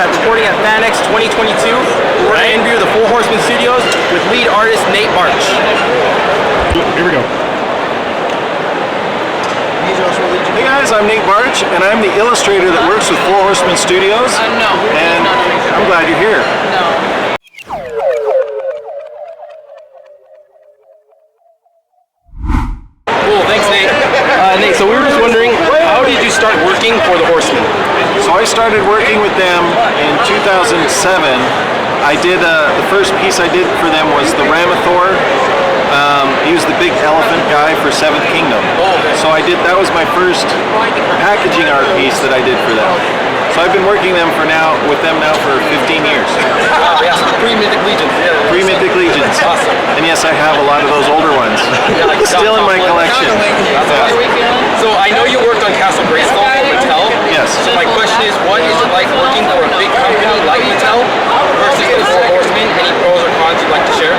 reporting at FanX 2022. We're going to interview the Four Horseman Studios with lead artist Nate Baertsch. Here we go. Hey guys, I'm Nate Baertsch, and I'm the illustrator that works with Four Horseman Studios. And I'm glad you're here. Cool, thanks Nate. Nate, so we were just wondering, how did you start working for the Horseman? So I started working with them in 2007. I did the first piece I did for them was the Ramathor. He was the big elephant guy for Seventh Kingdom. So that was my first packaging art piece that I did for them. So I've been working with them now for 15 years. Wow, yeah, pre-Mythic Legions. Pre-Mythic Legions. Awesome. And yes, I have a lot of those older ones. Still in my collection. So I know you worked on Castle Grayskull for Mattel. Yes. So my question is, what is it like working for a big company like Mattel versus the Four Horsemen? Any pros or cons you'd like to share?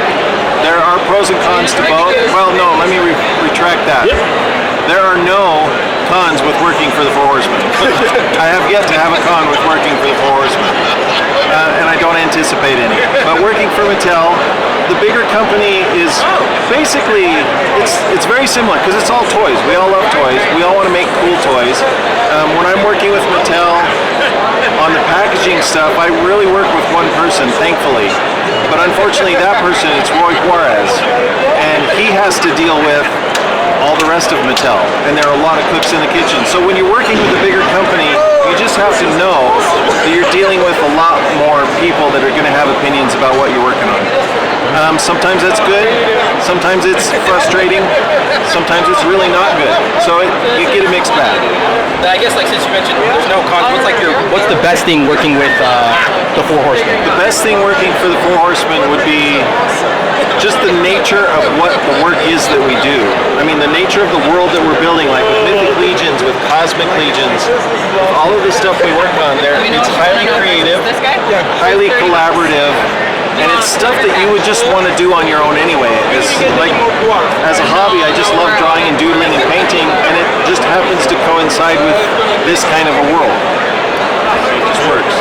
There are pros and cons to both. Well, no, let me retract that. Yep. There are no cons with working for the Four Horsemen. I have yet to have a con with working for the Four Horsemen. And I don't anticipate any. But working for Mattel, the bigger company is basically, it's very similar because it's all toys. We all love toys. We all want to make cool toys. When I'm working with Mattel on the packaging stuff, I really work with one person, thankfully. But unfortunately, that person, it's Roy Juarez. And he has to deal with all the rest of Mattel, and there are a lot of cooks in the kitchen. So when you're working with a bigger company, you just have to know that you're dealing with a lot more people that are going to have opinions about what you're working on. Sometimes that's good, sometimes it's frustrating, sometimes it's really not good. So you get a mixed bag. I guess, like, since you mentioned there's no cons, what's the best thing working with the Four Horsemen? The best thing working for the Four Horsemen would be just the nature of what the work is that we do. I mean, the nature of the world that we're building, like with Mythic Legions, with Cosmic Legions, all of the stuff we work on there, it's highly creative, highly collaborative, and it's stuff that you would just want to do on your own anyway. As a hobby, I just love drawing and doodling and painting, and it just happens to coincide with this kind of a world. It just works.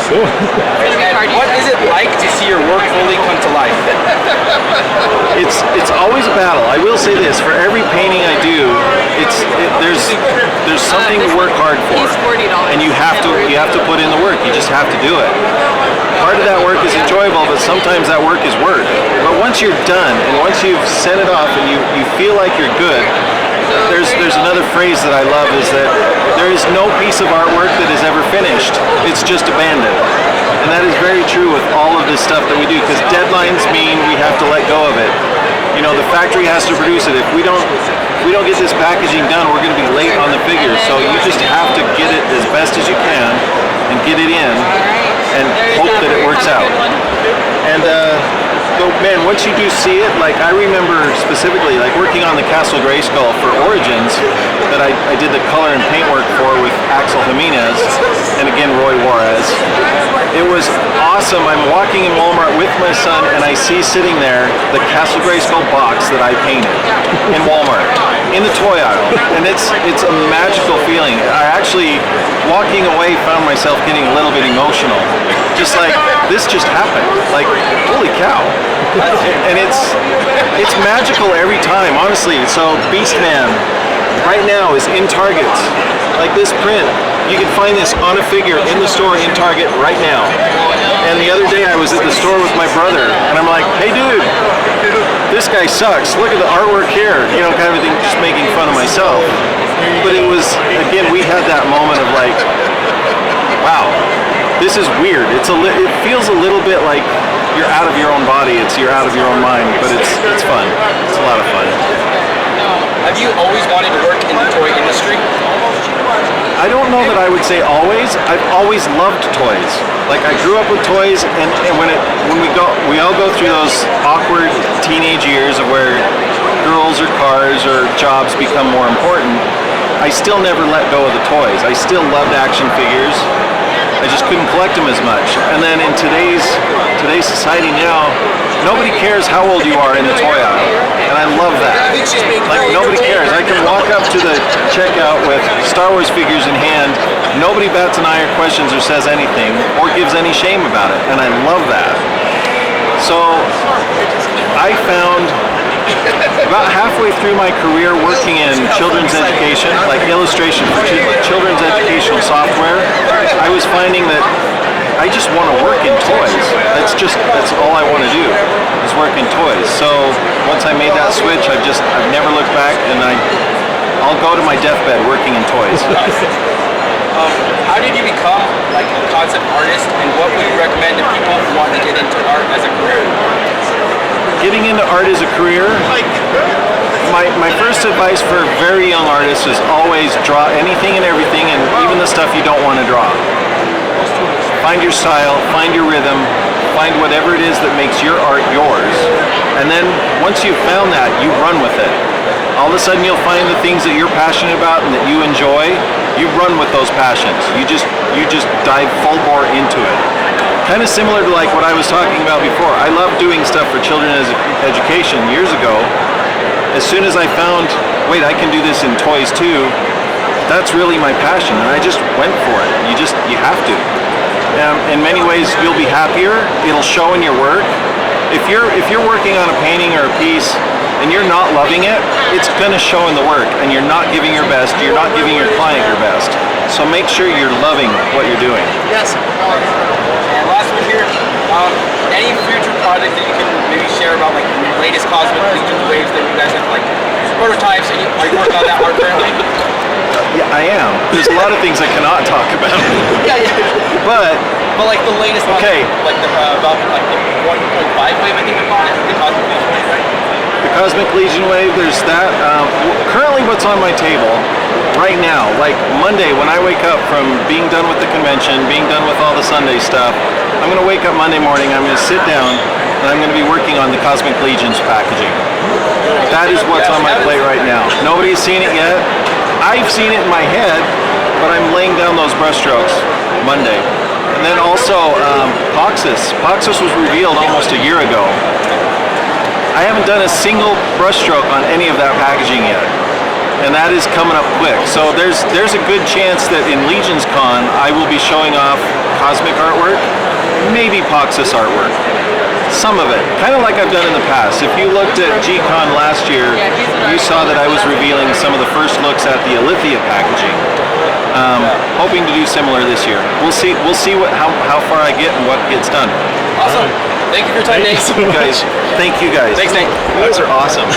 Cool. What is it like to see your work fully come to life? It's always a battle. I will say this: for every painting I do, there's something to work hard for, and you have to put in the work. You just have to do it. Part of that work is enjoyable, but sometimes that work is work. But once you're done, and once you've sent it off, and you feel like you're good, there's another phrase that I love, is that there is no piece of artwork that is ever finished. It's just abandoned. And that is very true with all of this stuff that we do, because deadlines mean we have to let go of it. You know, the factory has to produce it. If we don't get this packaging done, we're going to be late on the figure. So you just have to get it as best as you can and get it in and hope that it works out. And so man, once you do see it, like I remember specifically, like working on the Castle Grayskull for Origins, that I did the color and paint work for with Axel Jimenez, and again Roy Juarez. It was awesome. I'm walking in Walmart with my son, and I see sitting there the Castle Grayskull box that I painted in Walmart, in the toy aisle, and it's a magical feeling. I actually, walking away, found myself getting a little bit emotional. Just like, this just happened. Like, holy cow. And it's magical every time, honestly. So Beastman right now is in Target. Like this print, you can find this on a figure in the store in Target right now. And the other day I was at the store with my brother, and I'm like, hey dude, this guy sucks. Look at the artwork here, you know, kind of thing, just making fun of myself. But it was, again, we had that moment of like, wow, this is weird. It feels a little bit like you're out of your own body. You're out of your own mind, but it's fun. It's a lot of fun. Have you always wanted to work in the toy industry? I don't know that I would say always. I've always loved toys. Like I grew up with toys, and when we all go through those awkward teenage years of where girls or cars or jobs become more important. I still never let go of the toys. I still loved action figures. I just couldn't collect them as much. And then in today's society now, nobody cares how old you are in the toy aisle. And I love that. Like, nobody cares. I can walk up to the checkout with Star Wars figures in hand. Nobody bats an eye or questions or says anything or gives any shame about it. And I love that. So I found about halfway through my career working in children's education, like illustration for children's educational software, I was finding that I just want to work in toys. That's all I want to do, is work in toys. So once I made that switch, I've never looked back, and I'll go to my deathbed working in toys. How did you become like a concept artist, and what would you recommend to people who want to get into art as a career? Getting into art as a career, my first advice for very young artists is always draw anything and everything, and even the stuff you don't want to draw. Find your style, find your rhythm, find whatever it is that makes your art yours. And then once you've found that, you run with it. All of a sudden you'll find the things that you're passionate about and that you enjoy. You run with those passions. You just dive full bore into it. Kind of similar to like what I was talking about before. I love doing stuff for children's education years ago. As soon as I found, wait, I can do this in toys too, that's really my passion, and I just went for it. You have to. In many ways, you'll be happier. It'll show in your work. If you're working on a painting or a piece and you're not loving it, it's going to show in the work, and you're not giving your best. You're not giving your client your best. So make sure you're loving what you're doing. Yes. And last one here. Any future projects that you can maybe share about, like the latest Cosmic Legion waves that you guys have, like prototypes, and are you working on that art currently? Yeah, I am. There's a lot of things I cannot talk about. Yeah. But like the latest one, okay. Like the about like the 1.5 wave, I think we call it, the Cosmic Legion wave, right? The Cosmic Legion wave, there's that. Currently what's on my table right now, like Monday when I wake up from being done with the convention, being done with all the Sunday stuff, I'm going to wake up Monday morning, I'm going to sit down, and I'm going to be working on the Cosmic Legion's packaging. That is what's on my plate right now. Nobody's seen it yet. I've seen it in my head, but I'm laying down those brushstrokes Monday. And then also Poxus. Poxus was revealed almost a year ago. I haven't done a single brushstroke on any of that packaging yet, and that is coming up quick. So there's a good chance that in Legioncon I will be showing off Cosmic artwork, maybe Poxus artwork. Some of it, kind of like I've done in the past. If you looked at G-Con last year, you saw that I was revealing some of the first looks at the Alithia packaging. Hoping to do similar this year. We'll see how far I get and what gets done. Awesome. Thank you for your time, Nate. Thank you guys. Thanks, Nate. You guys are awesome.